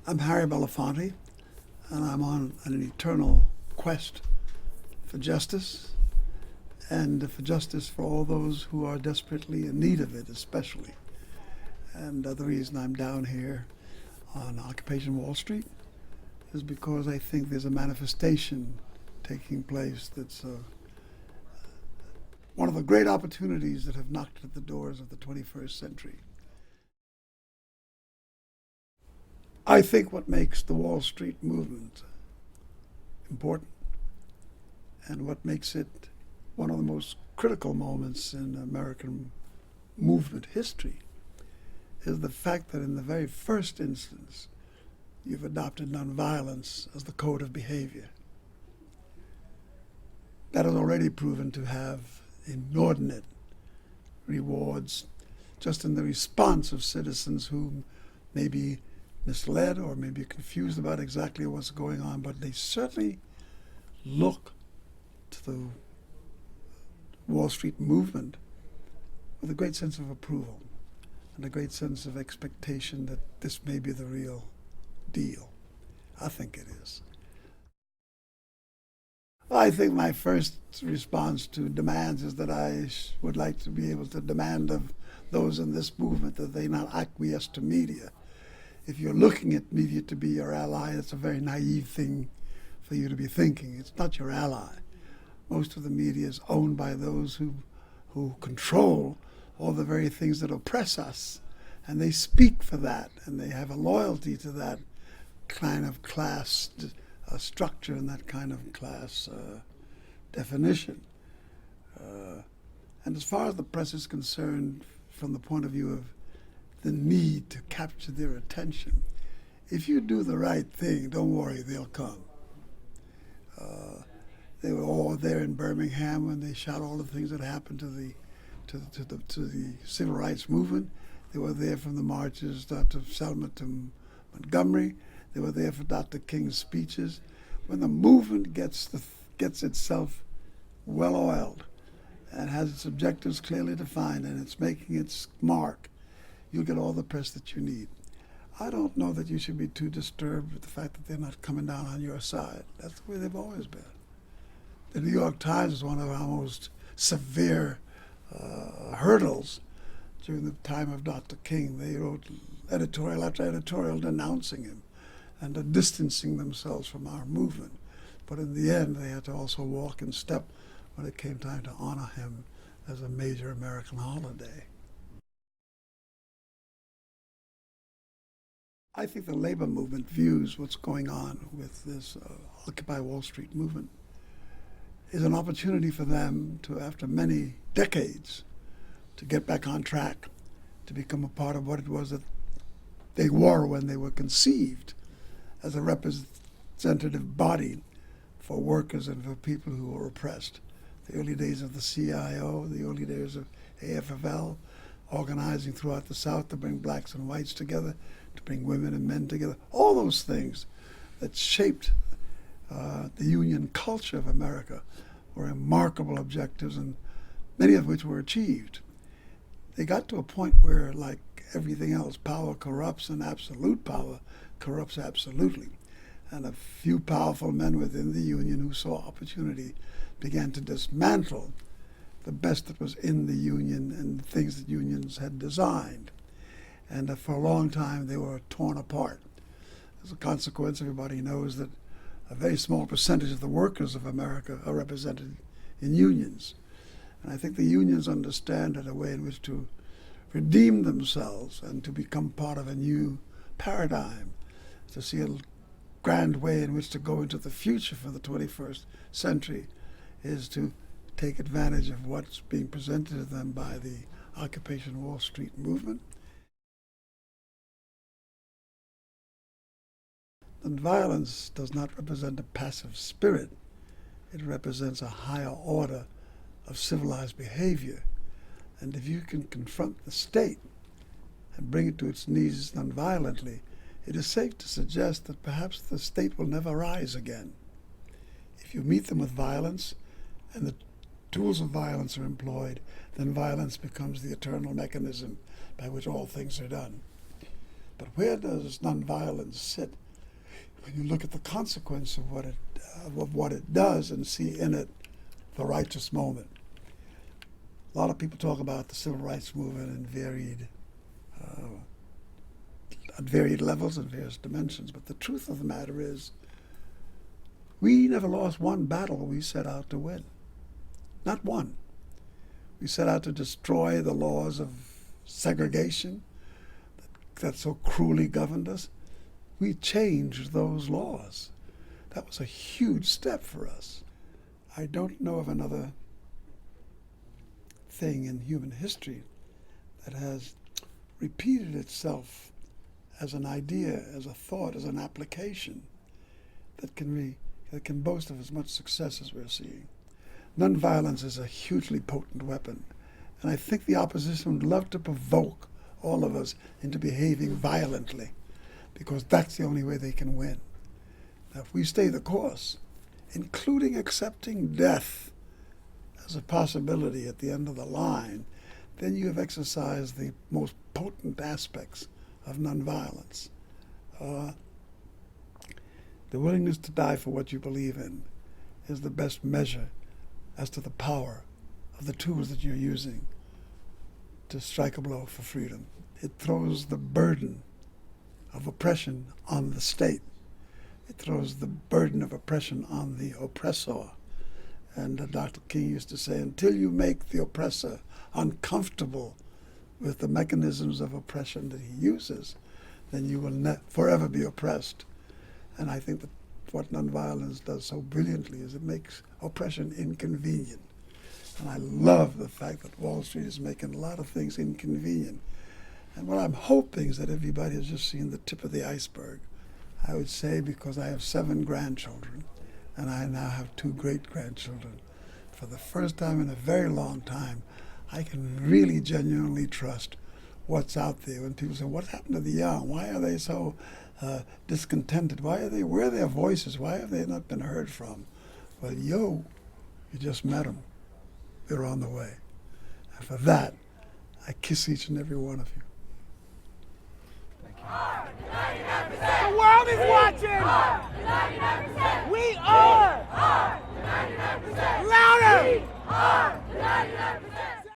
I'm Harry Belafonte, and I'm on an eternal quest for justice, and for justice for all those who are desperately in need of it, especially. And the reason I'm down here on Occupation Wall Street is because I think there's a manifestation taking place that's one of the great opportunities that have knocked at the doors of the 21st century. I think what makes the Wall Street movement important and what makes it one of the most critical moments in American movement history is the fact that in the very first instance, you've adopted nonviolence as the code of behavior. That has already proven to have inordinate rewards just in the response of citizens who may be misled or maybe confused about exactly what's going on, but they certainly look to the Wall Street movement with a great sense of approval and a great sense of expectation that this may be the real deal. I think it is. I think my first response to demands is that I would like to be able to demand of those in this movement that they not acquiesce to media. If you're looking at media to be your ally, it's a very naive thing for you to be thinking. It's not your ally. Most of the media is owned by those who control all the very things that oppress us. And they speak for that, and they have a loyalty to that kind of class structure and that kind of class definition. And as far as the press is concerned, from the point of view of the need to capture their attention, if you do the right thing, don't worry, they'll come. They were all there in Birmingham when they shot all the things that happened to the civil rights movement. They were there from the marches to Selma to Montgomery. They were there for Dr. King's speeches. When the movement gets itself well oiled and has its objectives clearly defined and it's making its mark, you'll get all the press that you need. I don't know that you should be too disturbed with the fact that they're not coming down on your side. That's the way they've always been. The New York Times is one of our most severe hurdles during the time of Dr. King. They wrote editorial after editorial denouncing him and distancing themselves from our movement. But in the end, they had to also walk in step when it came time to honor him as a major American holiday. I think the labor movement views what's going on with this Occupy Wall Street movement is an opportunity for them to, after many decades, to get back on track, to become a part of what it was that they were when they were conceived as a representative body for workers and for people who were oppressed. The early days of the CIO, the early days of AFL, organizing throughout the South to bring blacks and whites together, to bring women and men together, all those things that shaped the union culture of America were remarkable objectives, and many of which were achieved. They got to a point where, like everything else, power corrupts, and absolute power corrupts absolutely. And a few powerful men within the union who saw opportunity began to dismantle the best that was in the union and the things that unions had designed. And for a long time, they were torn apart. As a consequence, everybody knows that a very small percentage of the workers of America are represented in unions. And I think the unions understand that a way in which to redeem themselves and to become part of a new paradigm, to see a grand way in which to go into the future for the 21st century, is to take advantage of what's being presented to them by the Occupation Wall Street movement. Nonviolence does not represent a passive spirit. It represents a higher order of civilized behavior. And if you can confront the state and bring it to its knees nonviolently, it is safe to suggest that perhaps the state will never rise again. If you meet them with violence and the tools of violence are employed, then violence becomes the eternal mechanism by which all things are done. But where does nonviolence sit when you look at the consequence of what it does and see in it the righteous moment? A lot of people talk about the civil rights movement in at varied levels and various dimensions, but the truth of the matter is we never lost one battle we set out to win. Not one. We set out to destroy the laws of segregation that so cruelly governed us. We changed those laws. That was a huge step for us. I don't know of another thing in human history that has repeated itself as an idea, as a thought, as an application that can boast of as much success as we're seeing. Nonviolence is a hugely potent weapon, and I think the opposition would love to provoke all of us into behaving violently, because that's the only way they can win. Now, if we stay the course, including accepting death as a possibility at the end of the line, then you have exercised the most potent aspects of nonviolence. The willingness to die for what you believe in is the best measure as to the power of the tools that you're using to strike a blow for freedom. It throws the burden of oppression on the state. It throws the burden of oppression on the oppressor. And Dr. King used to say, until you make the oppressor uncomfortable with the mechanisms of oppression that he uses, then you will forever be oppressed. And I think that what nonviolence does so brilliantly is it makes oppression inconvenient. And I love the fact that Wall Street is making a lot of things inconvenient. And what I'm hoping is that everybody has just seen the tip of the iceberg. I would say, because I have 7 grandchildren, and I now have 2 great-grandchildren, for the first time in a very long time, I can really genuinely trust what's out there. When people say, what happened to the young? Why are they so discontented? Where are their voices? Why have they not been heard from? Well, you just met them. They're on the way. And for that, I kiss each and every one of you. The world is watching. We are. Louder.